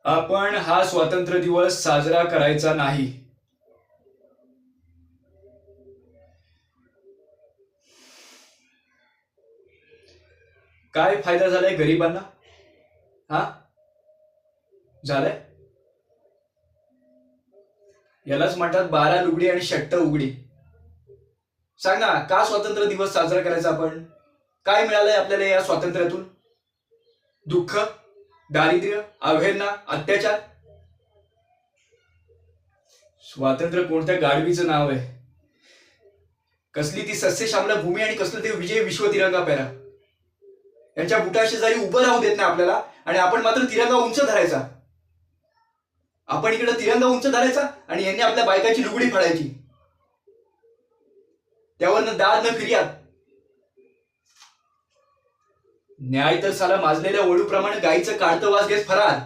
आपण हा स्वातंत्र्य दिवस साजरा करायचा नाही. काय फायदा झालाय गरिबांना? हा झालाय. यालाच म्हणतात 12 लुगडी आणि शट्ट उघडी. सांग ना, का स्वातंत्र्य दिवस साजरा करायचा आपण? काय मिळालंय आपल्याला या स्वातंत्र्यातून? दुःख, दारिद्र्य, अवहेलना, अत्याचार. स्वातंत्र्य कोणत्या गाडवीचं नाव आहे? कसली ती सस्यश्यामला भूमी आणि कसलं ते विजय विश्व तिरंगा पेरा. यांच्या बुटाशेजारी उभं राहू देत नाही आपल्याला, आणि आपण मात्र तिरंगा उंच धरायचा. आपण इकडे तिरंगा उंच धरायचा आणि यांनी आपल्या बायकाची लुगडी फाडायची. त्यावर न दाद न फिर्याद. न्याय तर साला माजलेल्या वळूप्रमाणे गायीचं काढतं वास घेत फरार.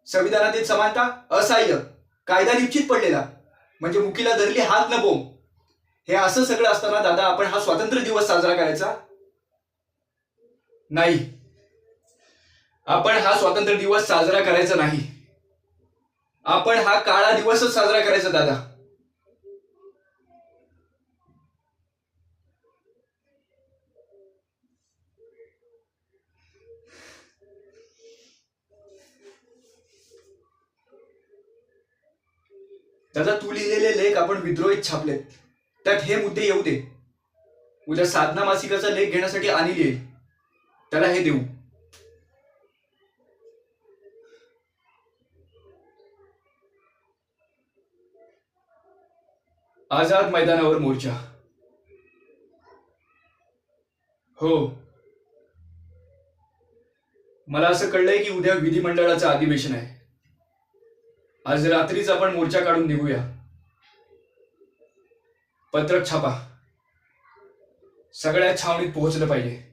संविधानातील समानता असहाय्य, कायदा निश्चित पडलेला, म्हणजे मुकीला धरली हात न बोंब. हे असं सगळं असताना दादा आपण हा स्वातंत्र्य दिवस साजरा करायचा नाही. आपण हा स्वातंत्र्य दिवस साजरा करायचा नाही. आपण हा काळा दिवसच साजरा करायचा दादा. दादा, तू लिहिलेले लेख आपण विद्रोहीत छापलेत. त्यात हे मुद्दे येऊ दे. उद्या साधना मासिकाचा लेख घेण्यासाठी अनिल येईल, त्याला हे देऊ. आझाद मैदानावर मोर्चा. हो, मला असं कळलंय की उद्या विधिमंडळाचं अधिवेशन आहे. आज रात्रीच आपण मोर्चा काढून निघूया. पत्रक छापा, सगळ्या छावणीत पोहोचलं पाहिजे.